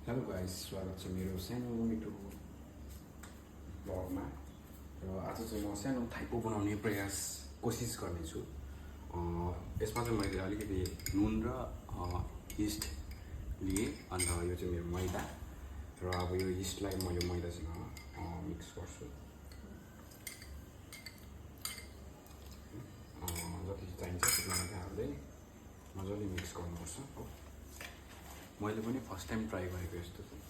Hello guys, स्वागत छ मेरो सानो मिठो ब्लगमा। र आज चाहिँ म सानो थाइपो बनाउने कोसिस गर्नेछु। यसमा चाहिँ मैले अलिकति नुन र इस्ट लिएँ। अन्त यो चाहिँ मेरो मैदा र अब यो इस्टलाई म यो मैदासँग मिक्स गर्छु। जति चाहिन्छ त्यति मात्रै हाल्दै मजाले मिक्स गर्नुपर्छ। मैले पनि फर्स्ट टाइम ट्राई गरेको यस्तो चाहिँ।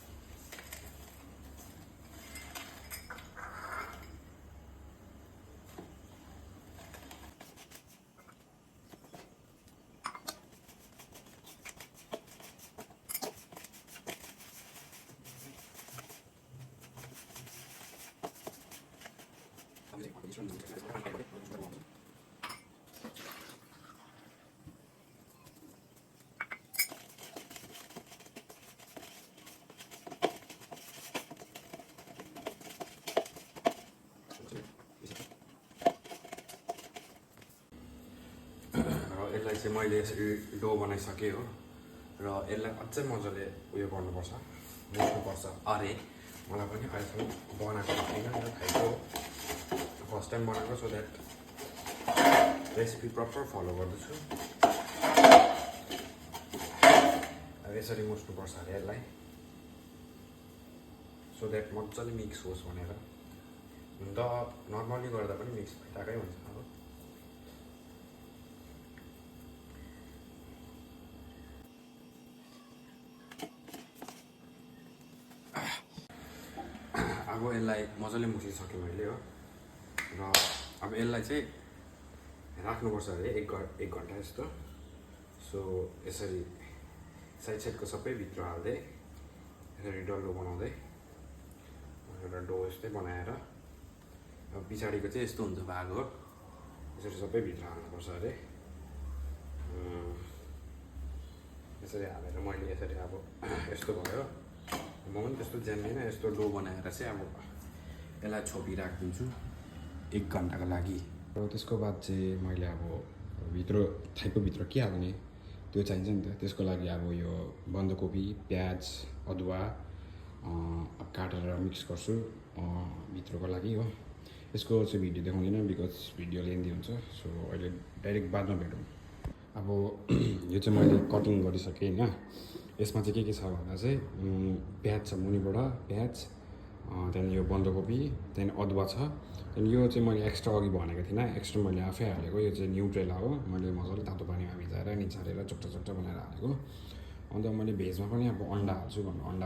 यसलाई चाहिँ मैले यसरी डो बनाइसकेँ हो। र यसलाई अझै मजाले उयो गर्नुपर्छ, मुस्नुपर्छ। अरे मलाई पनि अहिलेसम्म बनाएको थिएन, यो खाएको फर्स्ट टाइम बनाएको, so that recipe proper follow गर्दैछु। अब यसरी मुस्नुपर्छ अरे यसलाई, सो द्याट मजाले मिक्स होस् भनेर। अन्त नर्मली गर्दा पनि मिक्स भइरहेकै हुन्छ। अब यसलाई मजाले मुसिसकेँ मैले हो। र अब यसलाई चाहिँ राख्नुपर्छ अरे एक घन्टा जस्तो। सो यसरी साइड साइडको सबै भित्र हाल्दै यसरी डल्लो बनाउँदै एउटा डो यस्तै बनाएर अब पछाडिको चाहिँ यस्तो हुन्छ भाग हो, यसरी सबै भित्र हाल्नुपर्छ अरे। यसरी हालेर मैले यसरी अब यस्तो भयो। म पनि त्यस्तो जान्दिनँ, यस्तो डो बनाएर चाहिँ अब यसलाई छोपिराखिदिन्छु 1 घन्टाको लागि। र त्यसको बाद चाहिँ मैले अब थाइपोभित्र के हाल्ने त्यो चाहिन्छ नि त। त्यसको लागि अब यो बन्दकोपी, प्याज, अदुवा काटेर मिक्स गर्छु भित्रको लागि हो। यसको चाहिँ भिडियो देखाउँदिनँ बिकज भिडियो लेन्दी हुन्छ। सो अहिले डाइरेक्ट बादमा भेटौँ। अब यो चाहिँ मैले कटिङ गरिसकेँ होइन। यसमा चाहिँ के छ भन्दा चाहिँ प्याज छ मुनिबाट, प्याज, त्यहाँदेखि यो बन्दकोपी, त्यहाँदेखि अदुवा छ। त्यहाँदेखि यो चाहिँ मैले एक्स्ट्रा अघि भनेको थिइनँ, एक्स्ट्रा मैले आफै हालेको। यो चाहिँ न्युट्रेला हो, मैले मजाले तातो पानीमा भिजाएर निचारेर चट्टा बनाएर हालेको। अन्त मैले भेजमा पनि अब अन्डा हाल्छु भन्नु, अन्डा